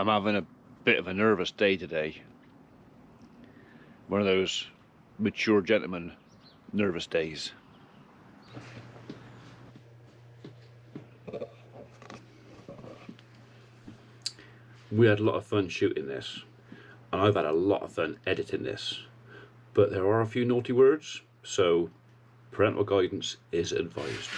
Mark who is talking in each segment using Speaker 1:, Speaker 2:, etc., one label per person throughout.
Speaker 1: I'm having a bit of a nervous day today. One of those mature gentleman nervous days. We had a lot of fun shooting this, and I've had a lot of fun editing this, but there are a few naughty words, so parental guidance is advised.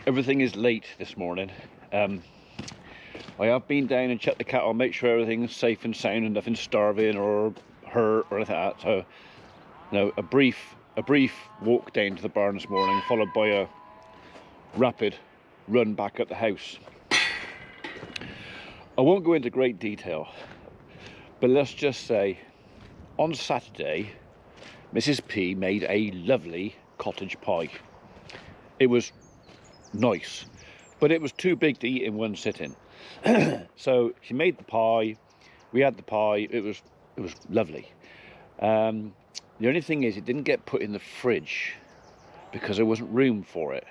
Speaker 1: Everything is late this morning. I have been down and checked the cattle, make sure everything's safe and sound and nothing's starving or hurt or anything like that. So, a brief walk down to the barn this morning, followed by a rapid run back at the house. I won't go into great detail, but let's just say on Saturday, Mrs. P made a lovely cottage pie. It was nice, but it was too big to eat in one sitting. So she made the pie, we had the pie, it was lovely. The only thing is it didn't get put in the fridge because there wasn't room for it,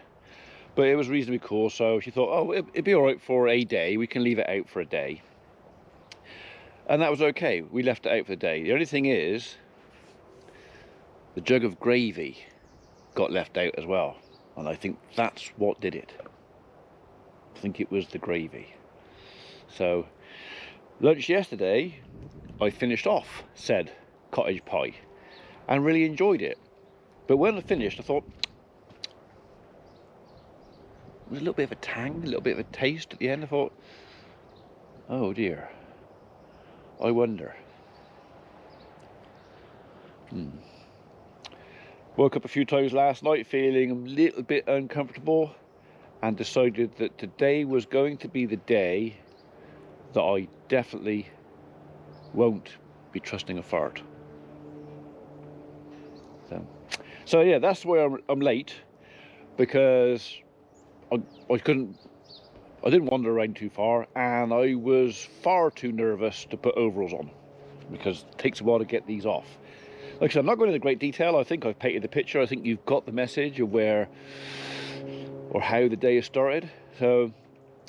Speaker 1: but it was reasonably cool. So she thought, oh, it'd be all right for a day, we can leave it out for a day, and that was okay. We left it out for the day. The only thing is the jug of gravy got left out as well, and I think that's what did it. I think it was the gravy. So lunch yesterday, I finished off said cottage pie and really enjoyed it. But when I finished, I thought there was a little bit of a tang, a little bit of a taste at the end. I thought, oh dear, I wonder. Woke up a few times last night feeling a little bit uncomfortable, and decided that today was going to be the day that I definitely won't be trusting a fart. So yeah, that's why I'm late, because I didn't wander around too far, and I was far too nervous to put overalls on, because it takes a while to get these off. Like I said, I'm not going into great detail. I think I've painted the picture. I think you've got the message of where or how the day has started. So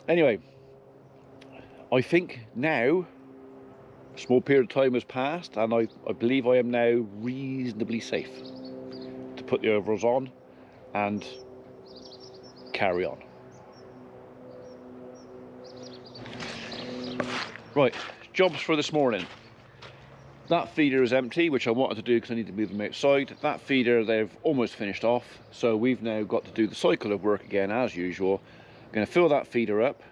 Speaker 1: anyway, I think now a small period of time has passed, and I believe I am now reasonably safe to put the overalls on and carry on. Right, jobs for this morning. That feeder is empty, which I wanted to do because I need to move them outside. That feeder they've almost finished off, so we've now got to do the cycle of work again as usual. I'm going to fill that feeder up,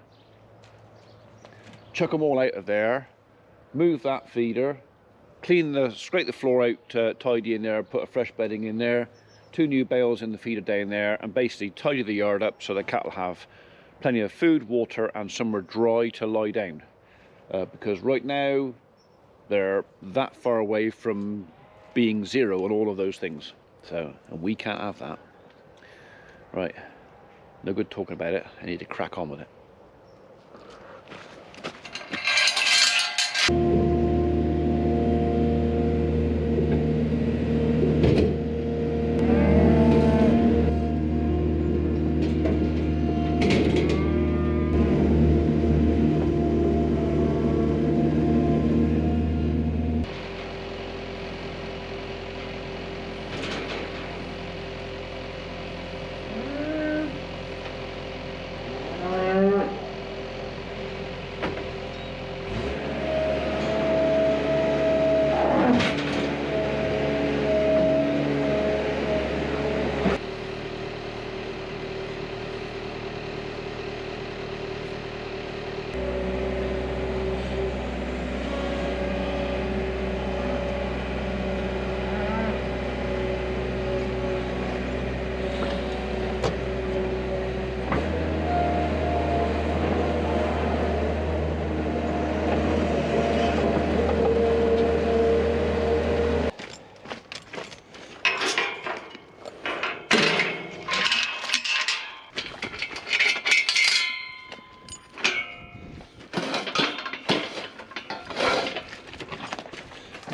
Speaker 1: chuck them all out of there, move that feeder, scrape the floor out, tidy in there, put a fresh bedding in there, 2 new bales in the feeder down there, and basically tidy the yard up so the cattle have plenty of food, water and somewhere dry to lie down. Because right now they're that far away from being zero and all of those things. So, and we can't have that. Right, no good talking about it. I need to crack on with it.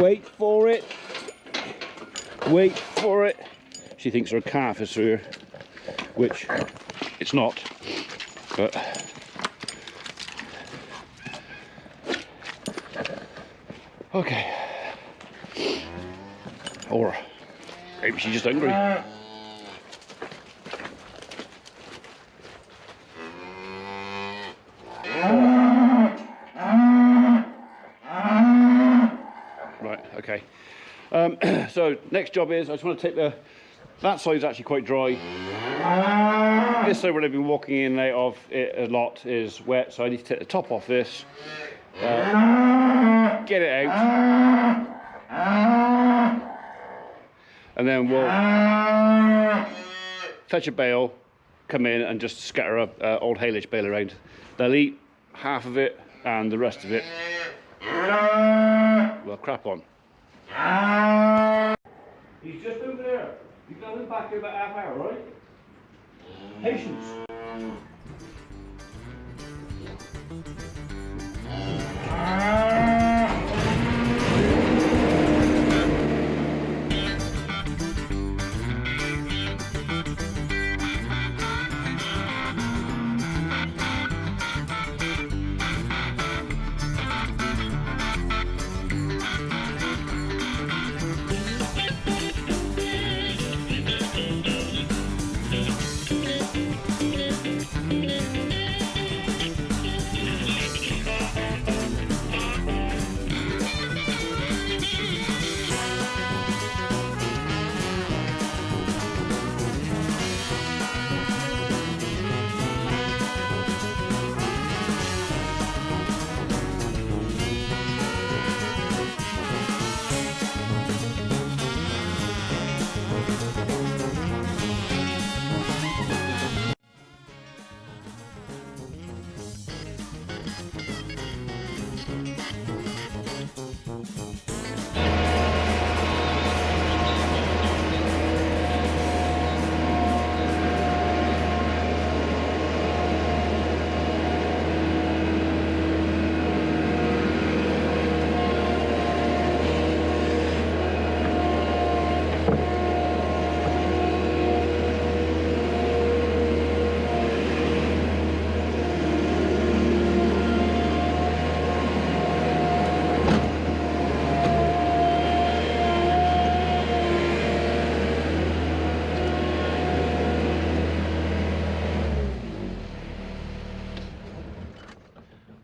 Speaker 1: Wait for it. Wait for it. She thinks her calf is through here, which it's not. But okay. Or maybe she's just hungry. Right, okay. So next job is I just want to take that side's actually quite dry. This side where I've been walking in and out of it a lot is wet, so I need to take the top off this, get it out, and then we'll fetch a bale, come in and just scatter a old haylage bale around. They'll eat half of it and the rest of it we'll crap on. He's just over there. He's coming back in about half hour, right? Patience.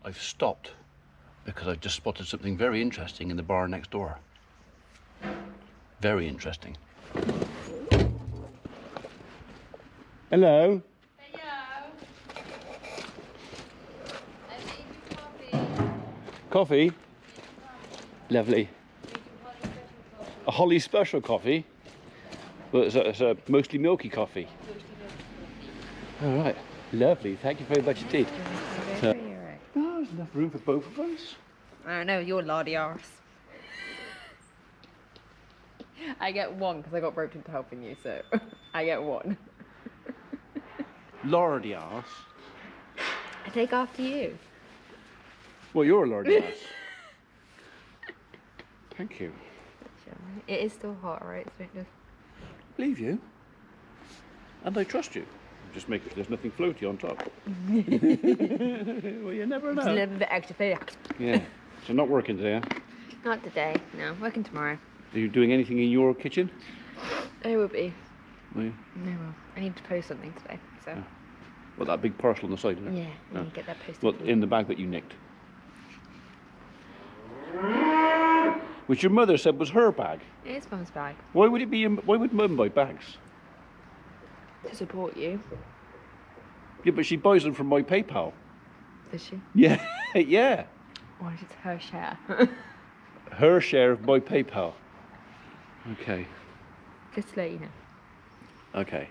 Speaker 1: I've stopped because I've just spotted something very interesting in the bar next door. Very interesting. Hello.
Speaker 2: Hello. I made you coffee.
Speaker 1: Coffee? Lovely. A Holli special coffee? Well, it's a mostly milky coffee. All right. Lovely. Thank you very much indeed. So, oh, there's enough room for both of us.
Speaker 2: I don't know, you're lardy arse. I get one because I got roped into helping you, so I get one.
Speaker 1: Lordy arse.
Speaker 2: I take after you.
Speaker 1: Well, you're a lordy arse. Thank you.
Speaker 2: It is still hot, right? So it just...
Speaker 1: Believe you. And I trust you. Just make sure there's nothing floaty on top. Well, you never know.
Speaker 2: Just a little bit extra food.
Speaker 1: Yeah. So not working today, huh?
Speaker 2: Not today, no. Working tomorrow.
Speaker 1: Are you doing anything in your kitchen?
Speaker 2: I will be.
Speaker 1: Will you?
Speaker 2: I will. I need to post something today, so...
Speaker 1: Yeah. Well, that big parcel on the side, isn't it?
Speaker 2: Yeah, I need to get that posted.
Speaker 1: Well, in the bag that you nicked. Which your mother said was her bag.
Speaker 2: It is Mum's bag.
Speaker 1: Why would it be? Why would Mum buy bags?
Speaker 2: To support you.
Speaker 1: Yeah, but she buys them from my PayPal.
Speaker 2: Does she?
Speaker 1: Yeah, yeah.
Speaker 2: Or is it her share?
Speaker 1: Her share of my PayPal. Okay.
Speaker 2: Just to let you know.
Speaker 1: Okay.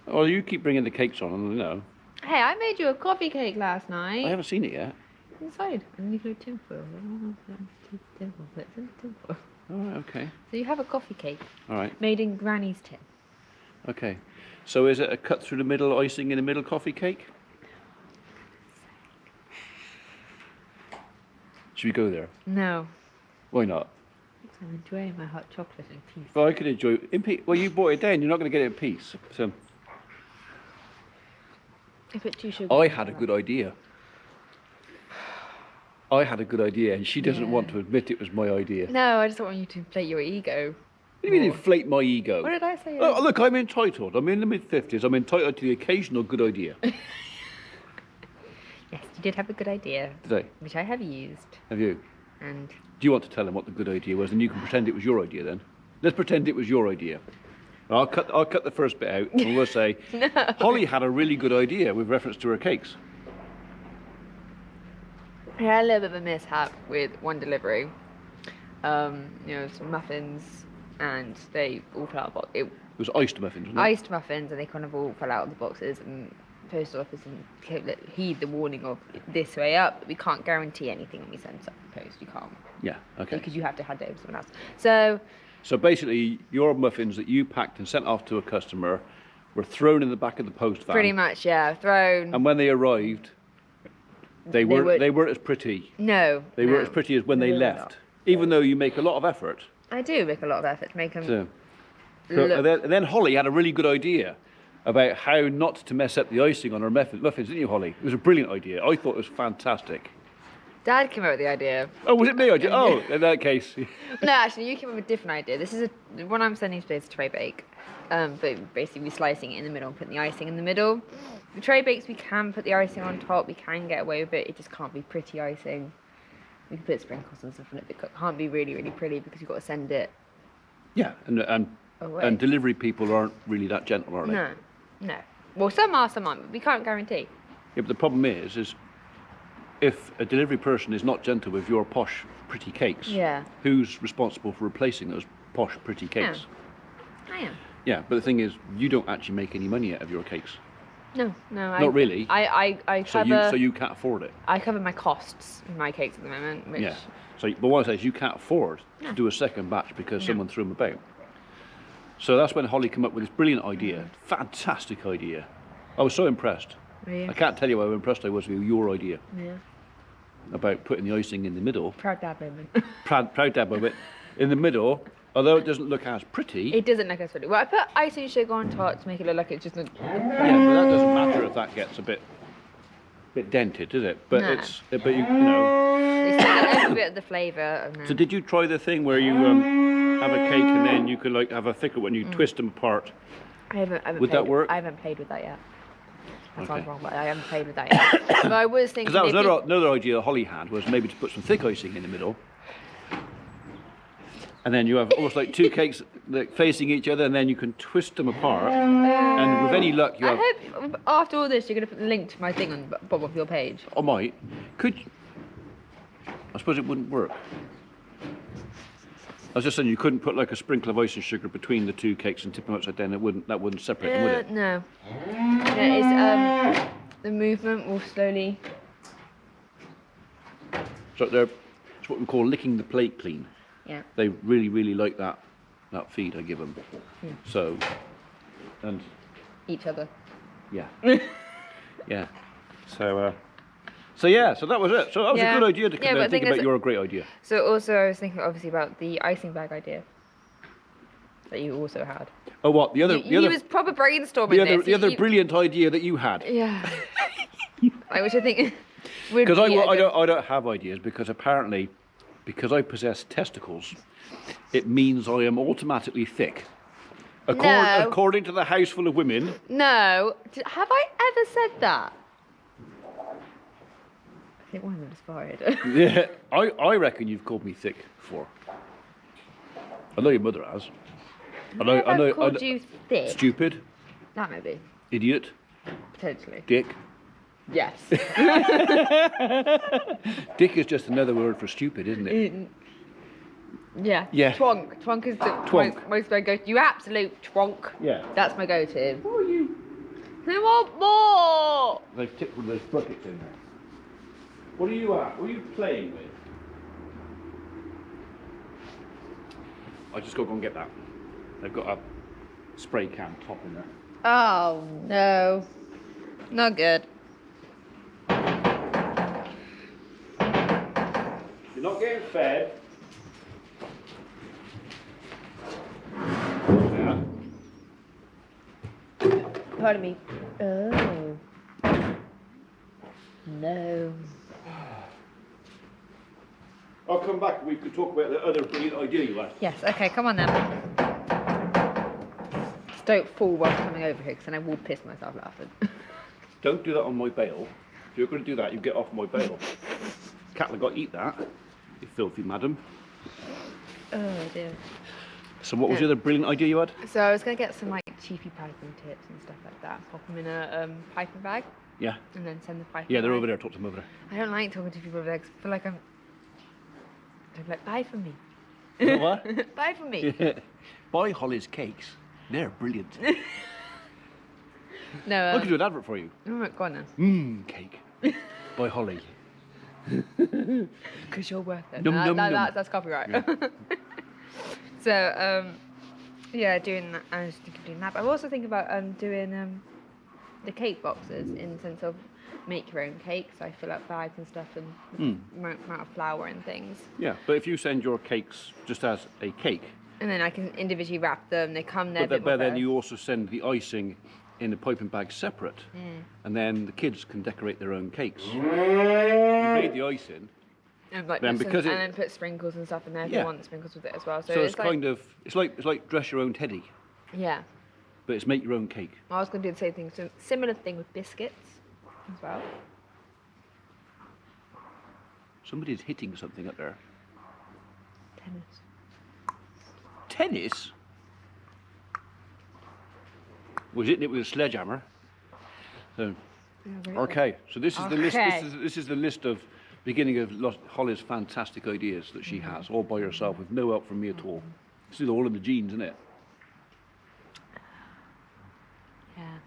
Speaker 1: Well, you keep bringing the cakes on, and no.
Speaker 2: Hey, I made you a coffee cake last night.
Speaker 1: I haven't seen it yet.
Speaker 2: Inside. And you've got tinfoil.
Speaker 1: All right. Okay.
Speaker 2: So you have a coffee cake.
Speaker 1: All right.
Speaker 2: Made in Granny's tin.
Speaker 1: Okay. So is it a cut through the middle, icing in the middle coffee cake? Should we go there?
Speaker 2: No.
Speaker 1: Why not?
Speaker 2: I'm enjoying my hot chocolate in peace.
Speaker 1: Well, I could enjoy it in peace. Well, you bought it then. You're not going to get it in peace. So
Speaker 2: I put 2 sugar.
Speaker 1: I had a good idea. I had a good idea, and she doesn't want to admit it was my idea.
Speaker 2: No, I just don't want you to inflate your ego.
Speaker 1: What do you mean inflate my ego?
Speaker 2: What did I say?
Speaker 1: Oh, look, I'm entitled. I'm in the mid-50s. I'm entitled to the occasional good idea.
Speaker 2: Yes, you did have a good idea.
Speaker 1: Did I?
Speaker 2: Which I have used.
Speaker 1: Have you?
Speaker 2: And
Speaker 1: Do you want to tell them what the good idea was, and you can pretend it was your idea then? Let's pretend it was your idea. I'll cut the first bit out, and we'll say,
Speaker 2: no.
Speaker 1: Holly had a really good idea with reference to her cakes.
Speaker 2: I had a little bit of a mishap with one delivery. Some muffins, and they all fell out of the box. It
Speaker 1: was iced muffins, wasn't it?
Speaker 2: Iced muffins, and they kind of all fell out of the boxes. And post office and heed the warning of this way up. We can't guarantee anything when we send stuff in post. You can't.
Speaker 1: Yeah. Okay.
Speaker 2: Because you have to hand it over to someone else.
Speaker 1: So basically, your muffins that you packed and sent off to a customer were thrown in the back of the post van.
Speaker 2: Pretty much, yeah, thrown.
Speaker 1: And when they arrived, they weren't as pretty.
Speaker 2: No.
Speaker 1: They weren't as pretty as when they left. Even though you make a lot of effort.
Speaker 2: I do make a lot of effort to make them.
Speaker 1: So and then Holly had a really good idea about how not to mess up the icing on her muffins, didn't you, Holly? It was a brilliant idea. I thought it was fantastic.
Speaker 2: Dad came up with the idea.
Speaker 1: Oh, was it me? Oh, in that case.
Speaker 2: No, actually, you came up with a different idea. This is one I'm sending today is a tray bake. But basically, we're slicing it in the middle and putting the icing in the middle. The tray bakes, we can put the icing on top. We can get away with it. It just can't be pretty icing. We can put sprinkles and stuff on it, but it can't be really, really pretty because you've got to send it.
Speaker 1: Yeah, and delivery people aren't really that gentle, are they?
Speaker 2: No. Well, some are, some aren't, but we can't guarantee.
Speaker 1: Yeah, but the problem is if a delivery person is not gentle with your posh, pretty cakes, who's responsible for replacing those posh, pretty cakes?
Speaker 2: I am.
Speaker 1: Yeah, but the thing is, you don't actually make any money out of your cakes.
Speaker 2: No.
Speaker 1: Not really.
Speaker 2: I cover.
Speaker 1: So you can't afford it.
Speaker 2: I cover my costs in my cakes at the moment. Which...
Speaker 1: Yeah. So, but what I say is, you can't afford to do a second batch because someone threw them about. So that's when Holly came up with this brilliant idea, fantastic idea. I was so impressed.
Speaker 2: Yeah.
Speaker 1: I can't tell you how impressed I was with your idea.
Speaker 2: Yeah.
Speaker 1: About putting the icing in the middle.
Speaker 2: Proud dad moment.
Speaker 1: proud dad moment. In the middle, although it doesn't look as pretty.
Speaker 2: It doesn't look as pretty. Well, I put icing sugar on top to make it look like it's just.
Speaker 1: Yeah, but that doesn't matter if that gets a bit dented, does it? But but you know.
Speaker 2: It's still every bit of the flavour.
Speaker 1: So did you try the thing where you have a cake and then you could like have a thicker one, you twist them apart?
Speaker 2: I haven't.
Speaker 1: Would that work?
Speaker 2: I haven't played with that yet. That sounds wrong, but I haven't played with that yet. But I was thinking.
Speaker 1: Because that was another idea Holly had, was maybe to put some thick icing in the middle. And then you have almost like two cakes facing each other, and then you can twist them apart. And with any luck, you have.
Speaker 2: I hope after all this, you're going to put the link to my thing on the bottom of your page.
Speaker 1: I might. I suppose it wouldn't work. I was just saying you couldn't put like a sprinkle of icing sugar between the two cakes and tip them upside down. That wouldn't separate them, would it?
Speaker 2: No. It's the movement will slowly.
Speaker 1: So it's what we call licking the plate clean.
Speaker 2: Yeah.
Speaker 1: They really, really like that feed I give them.
Speaker 2: Yeah.
Speaker 1: So, and.
Speaker 2: Each other.
Speaker 1: Yeah. Yeah. So that was it. So that was a good idea to come down and think about your great idea.
Speaker 2: So also I was thinking obviously about the icing bag idea that you also had.
Speaker 1: Oh, what? The other
Speaker 2: he was proper brainstorming
Speaker 1: the other brilliant idea that you had.
Speaker 2: Yeah. Which I think would
Speaker 1: because I don't have ideas because apparently because I possess testicles, it means I am automatically thick. According to the house full of women.
Speaker 2: No. Have I ever said that? I think one of them is fired.
Speaker 1: Yeah, I reckon you've called me thick before. I know your mother has. I know.
Speaker 2: Called you thick.
Speaker 1: Stupid.
Speaker 2: That may be.
Speaker 1: Idiot.
Speaker 2: Potentially.
Speaker 1: Dick.
Speaker 2: Yes.
Speaker 1: Dick is just another word for stupid, isn't it?
Speaker 2: Yeah.
Speaker 1: Yeah.
Speaker 2: Twonk. Twonk is the most my go-to. You absolute twonk.
Speaker 1: Yeah.
Speaker 2: That's my go-to.
Speaker 1: What are you?
Speaker 2: I want more.
Speaker 1: They've tipped one of those buckets in there. What are you at? What are you playing with? I just got to go and get that. They've got a spray can top in there.
Speaker 2: Oh no. Not good.
Speaker 1: You're not getting fed.
Speaker 2: part of me. Oh. No.
Speaker 1: I'll come back and we can talk about the other brilliant idea you had.
Speaker 2: Yes, okay, come on then. Just don't fall while coming over here, because then I will piss myself laughing.
Speaker 1: Don't do that on my bail. If you're going to do that, you get off my bail. Cat'll got to eat that, you filthy madam.
Speaker 2: Oh dear.
Speaker 1: So what was the other brilliant idea you had?
Speaker 2: So I was going to get some like cheapy piping tips and stuff like that. Pop them in a piping bag.
Speaker 1: Yeah.
Speaker 2: And then send the piping
Speaker 1: Yeah, they're
Speaker 2: bag.
Speaker 1: over there. Talk to them over there.
Speaker 2: I don't like talking to people over there, 'cause I feel like I'm like, buy for me.
Speaker 1: You know what?
Speaker 2: Buy for me.
Speaker 1: Buy Holli's cakes. They're brilliant.
Speaker 2: No.
Speaker 1: I could do an advert for you.
Speaker 2: Oh, go on then.
Speaker 1: Cake. By Holly.
Speaker 2: Because you're worth it.
Speaker 1: Num,
Speaker 2: No,
Speaker 1: num, num.
Speaker 2: that's copyright.
Speaker 1: Yeah.
Speaker 2: So, yeah, doing that. I was thinking of doing that. But I also think about doing the cake boxes in the sense of make your own cake. So I fill up bags and stuff and amount of flour and things.
Speaker 1: Yeah, but if you send your cakes just as a cake.
Speaker 2: And then I can individually wrap them. They come there.
Speaker 1: But then you also send the icing in the piping bag separate. And then the kids can decorate their own cakes. You made the icing.
Speaker 2: And like
Speaker 1: Then because
Speaker 2: and
Speaker 1: it-
Speaker 2: then put sprinkles and stuff in there if
Speaker 1: Yeah.
Speaker 2: you want sprinkles with it as well. So,
Speaker 1: So it's
Speaker 2: like,
Speaker 1: kind of it's like dress your own teddy,
Speaker 2: yeah.
Speaker 1: but it's make your own cake.
Speaker 2: I was going to do the same thing. So similar thing with biscuits as well.
Speaker 1: Somebody's hitting something up there.
Speaker 2: Tennis.
Speaker 1: Tennis? Was hitting it with a sledgehammer. So,
Speaker 2: Yeah, very
Speaker 1: okay, so this is the list.
Speaker 2: Okay.
Speaker 1: This is the list of beginning of Holly's fantastic ideas that she has, all by herself, with no help from me at all. This is all in the genes, isn't it?
Speaker 2: Yeah.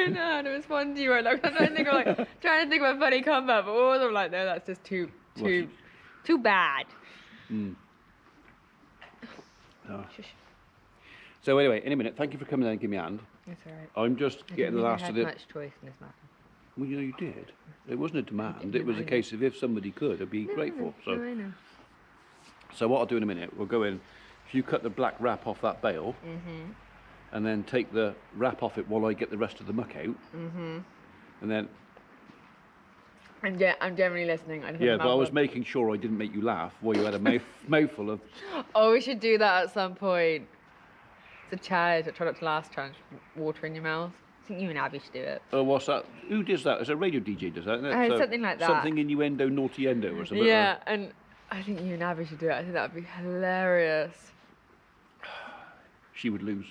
Speaker 2: No, how to respond to you right now. I'm trying to think of a funny comeback, but also I'm like, no, that's just too bad.
Speaker 1: Oh.
Speaker 2: Shush.
Speaker 1: So anyway, in a minute, thank you for coming down and giving me a hand.
Speaker 2: It's alright.
Speaker 1: I'm just getting the last
Speaker 2: I
Speaker 1: of
Speaker 2: didn't
Speaker 1: the.
Speaker 2: have much choice in this matter.
Speaker 1: Well, you know, you did. It wasn't a demand.
Speaker 2: did,
Speaker 1: It was
Speaker 2: I
Speaker 1: a
Speaker 2: know.
Speaker 1: case of if somebody could, I'd be grateful.
Speaker 2: No,
Speaker 1: So,
Speaker 2: I know.
Speaker 1: so what I'll do in a minute, we'll go in. If you cut the black wrap off that bale, and then take the wrap off it while I get the rest of the muck out, and then
Speaker 2: I'm generally listening. I just have
Speaker 1: yeah,
Speaker 2: a
Speaker 1: but I was
Speaker 2: mouthful.
Speaker 1: making sure I didn't make you laugh while you had a mouthful of.
Speaker 2: Oh, we should do that at some point. It's a challenge. Try not to last challenge. Water in your mouth. I think you and Abby should do it.
Speaker 1: Oh, what's that? Who does that? It's a radio DJ does that, isn't it?
Speaker 2: Oh, something like that.
Speaker 1: Something innuendo, naughty endo, or something.
Speaker 2: Yeah, and I think you and Abby should do it. I think that'd be hilarious.
Speaker 1: She would lose.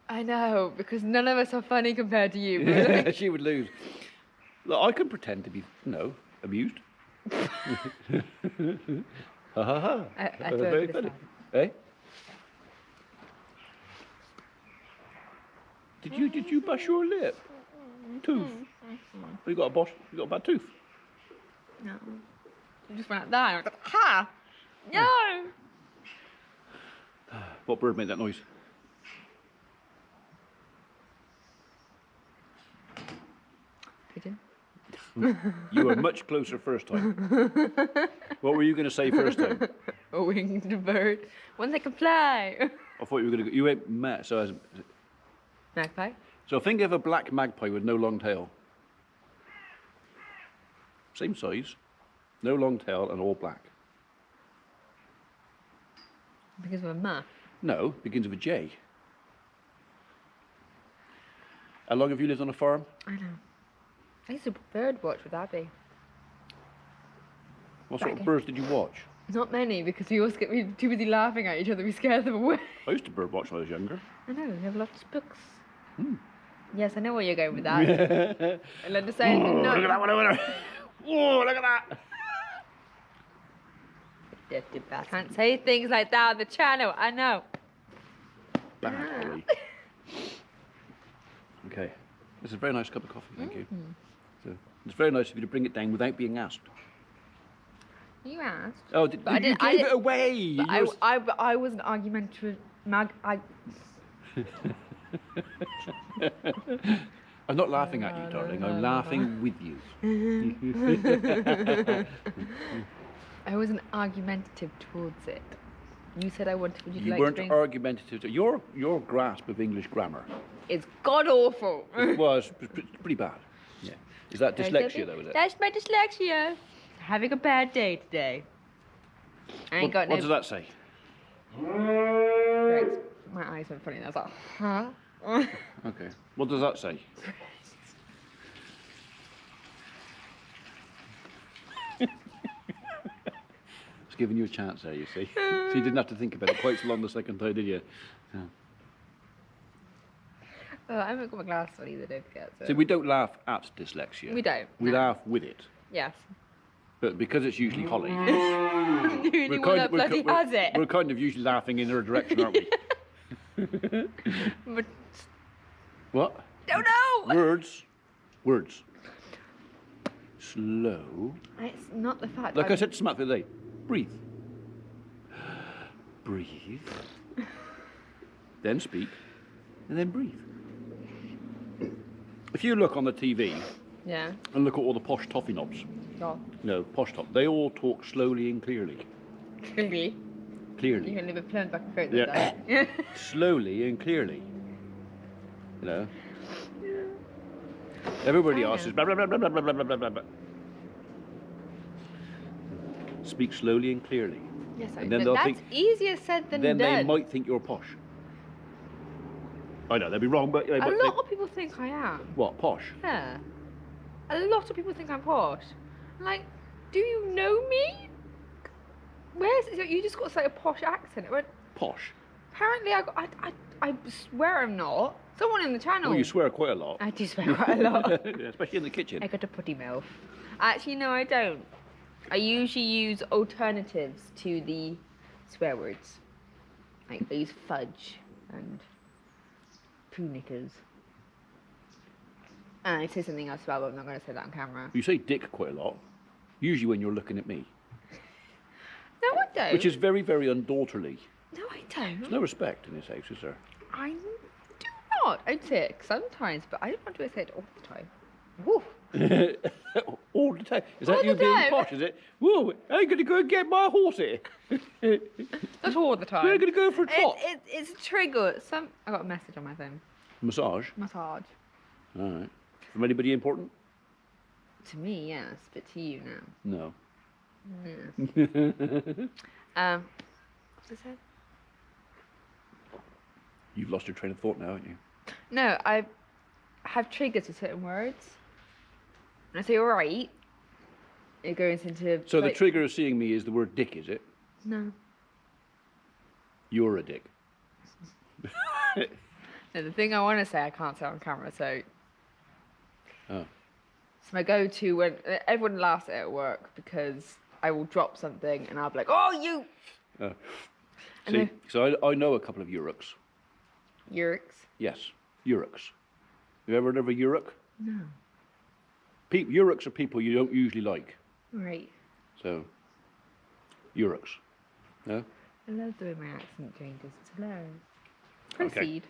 Speaker 2: I know, because none of us are funny compared to you. Really.
Speaker 1: She would lose. Look, I can pretend to be, amused. Ha ha ha.
Speaker 2: I thought
Speaker 1: Very
Speaker 2: it was
Speaker 1: funny.
Speaker 2: fun.
Speaker 1: Eh? Did you brush your lip? Tooth. You got a bad tooth.
Speaker 2: No. I just went like that. I was like, ha! No!
Speaker 1: What bird made that noise?
Speaker 2: Pigeon.
Speaker 1: You were much closer first time. What were you going to say first time?
Speaker 2: A winged bird. One that can fly.
Speaker 1: I thought you were going to go. You went mad.
Speaker 2: Magpie.
Speaker 1: So think of a black magpie with no long tail. Same size, no long tail, and all black.
Speaker 2: Because of a ma.
Speaker 1: No, begins with a J. How long have you lived on a farm?
Speaker 2: I know. I used to bird watch with Abby.
Speaker 1: What sort
Speaker 2: Back
Speaker 1: of
Speaker 2: in-
Speaker 1: birds did you watch?
Speaker 2: Not many, because we always get too busy laughing at each other, we scare them away.
Speaker 1: I used to bird watch when I was younger.
Speaker 2: I know, we have lots of books. Yes, I know where you're going with that. And then to say, no.
Speaker 1: Look at that one over there. Whoa, look at that.
Speaker 2: Dirty bastard. Can't say things like that on the channel, I know.
Speaker 1: Bad Holly. Okay. This is a very nice cup of coffee, thank you. So, it's very nice of you to bring it down without being asked.
Speaker 2: You asked.
Speaker 1: Oh,
Speaker 2: But I
Speaker 1: you
Speaker 2: didn't-
Speaker 1: gave
Speaker 2: I
Speaker 1: it
Speaker 2: didn't-
Speaker 1: away.
Speaker 2: But
Speaker 1: You was-
Speaker 2: I was an argumentative
Speaker 1: I'm not laughing at you, darling. I'm laughing with you.
Speaker 2: I wasn't argumentative towards it. You said I wanted. Would you
Speaker 1: You
Speaker 2: like
Speaker 1: weren't
Speaker 2: to drink?
Speaker 1: argumentative. Your grasp of English grammar
Speaker 2: It's god awful.
Speaker 1: was pretty bad. Yeah. Is that dyslexia though? Is it?
Speaker 2: That's my dyslexia. Having a bad day today. I ain't got no.
Speaker 1: What does that say?
Speaker 2: Right. My eyes went funny. I was like, huh?
Speaker 1: Okay. What does that say? It's giving you a chance there, you see. So you didn't have to think about it quite so long the second time, did you? Yeah.
Speaker 2: Oh, I haven't got my glasses on either, don't forget. So.
Speaker 1: See, we don't laugh at dyslexia.
Speaker 2: We don't.
Speaker 1: We
Speaker 2: no.
Speaker 1: laugh with it.
Speaker 2: Yes.
Speaker 1: But because it's usually Holly,
Speaker 2: The only one that bloody has it.
Speaker 1: we're kind of usually laughing in her direction, aren't we?
Speaker 2: But
Speaker 1: What?
Speaker 2: don't know.
Speaker 1: Words. Slow.
Speaker 2: It's not the fact.
Speaker 1: Like I said to Smack the other day, breathe. Breathe. Then speak. And then breathe. If you look on the TV
Speaker 2: Yeah.
Speaker 1: and look at all the posh toffee knobs,
Speaker 2: Oh.
Speaker 1: no, posh top, they all talk slowly and clearly.
Speaker 2: Clearly.
Speaker 1: Clearly.
Speaker 2: You can live a plane back and forth.
Speaker 1: Yeah.
Speaker 2: Yeah.
Speaker 1: Slowly and clearly. You know? Everybody
Speaker 2: I
Speaker 1: else
Speaker 2: know.
Speaker 1: is blah, blah, blah, blah, blah, blah, blah, blah, blah, blah. Speak slowly and clearly.
Speaker 2: Yes,
Speaker 1: And then they'll
Speaker 2: that's
Speaker 1: think-
Speaker 2: easier said than
Speaker 1: Then
Speaker 2: done.
Speaker 1: they might think you're posh. I know, they'd be wrong, but...
Speaker 2: A lot of people think I am.
Speaker 1: What, posh?
Speaker 2: Yeah. A lot of people think I'm posh. I'm like, do you know me? Where's you just got to say a posh accent? It went,
Speaker 1: Posh?
Speaker 2: apparently I swear I'm not. Someone in the channel.
Speaker 1: Oh, you swear quite a lot.
Speaker 2: I do swear quite a lot.
Speaker 1: Yeah, especially in the kitchen.
Speaker 2: I got a putty mouth. Actually, no, I don't. I usually use alternatives to the swear words. Like I use fudge and poo knickers. And I say something else about, but I'm not going to say that on camera.
Speaker 1: You say dick quite a lot. Usually when you're looking at me.
Speaker 2: No, I don't.
Speaker 1: Which is very, very undaughterly.
Speaker 2: No, I don't.
Speaker 1: There's no respect in this house, is there?
Speaker 2: I do not. I'd say it sometimes, but I don't want to say it all the time. Woo.
Speaker 1: All the time. Is that
Speaker 2: All
Speaker 1: you
Speaker 2: the
Speaker 1: being
Speaker 2: time.
Speaker 1: posh, is it? Whoa, I'm going to go and get my horsey.
Speaker 2: Not all the time.
Speaker 1: We're going to go for a trot.
Speaker 2: It's a trigger. I got a message on my phone.
Speaker 1: Massage?
Speaker 2: Massage.
Speaker 1: All right. From anybody important?
Speaker 2: To me, yes, but to you now.
Speaker 1: No.
Speaker 2: Yes. What's it said?
Speaker 1: You've lost your train of thought now, haven't you?
Speaker 2: No, I have triggers for certain words. And I say alright. It goes into.
Speaker 1: So the
Speaker 2: like,
Speaker 1: trigger of seeing me is the word dick, is it?
Speaker 2: No.
Speaker 1: You're a dick.
Speaker 2: No, the thing I want to say I can't say on camera, so.
Speaker 1: Oh.
Speaker 2: It's my go-to when everyone laughs at work because I will drop something and I'll be like, "Oh, you!"
Speaker 1: Oh.
Speaker 2: And
Speaker 1: See,
Speaker 2: then-
Speaker 1: so I know a couple of Uruks.
Speaker 2: Yurks.
Speaker 1: Yes, Uruks. You ever heard of a Uruk?
Speaker 2: No.
Speaker 1: Uruks are people you don't usually like.
Speaker 2: Right.
Speaker 1: So, Uruks. No?
Speaker 2: I love the way my accent changes. It's hilarious. Proceed.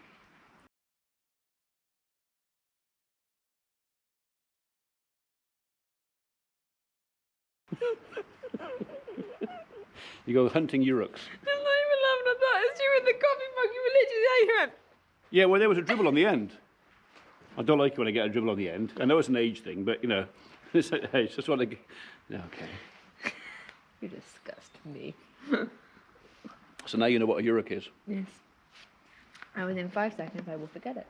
Speaker 1: You go hunting Uruks.
Speaker 2: I'm not even laughing at that. It's you in the coffee mug. You were literally there. You went.
Speaker 1: Yeah, well, there was a dribble on the end. I don't like it when I get a dribble on the end. I know it's an age thing, but, you know, it's just what I... Okay.
Speaker 2: You disgust me.
Speaker 1: So now you know what a Uruk is.
Speaker 2: Yes. And within 5 seconds, I will forget it.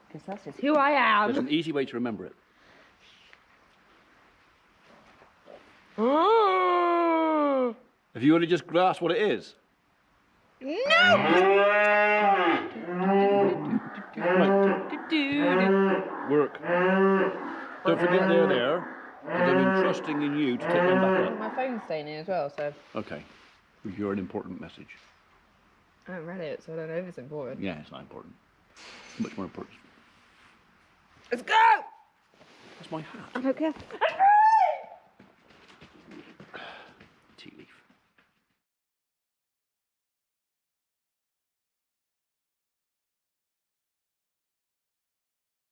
Speaker 2: Because that's just who I
Speaker 1: There's
Speaker 2: am.
Speaker 1: an easy way to remember it.
Speaker 2: Oh!
Speaker 1: If you want to just grasp what it is.
Speaker 2: No!
Speaker 1: Work. Don't forget they're there, because I'm entrusting in you to take them back
Speaker 2: My phone's staying here as well, so
Speaker 1: up. Okay. You're an important message.
Speaker 2: I haven't read it, so I don't know if it's important.
Speaker 1: Yeah, it's not important. It's much more important.
Speaker 2: Let's go!
Speaker 1: That's my hat.
Speaker 2: I don't care.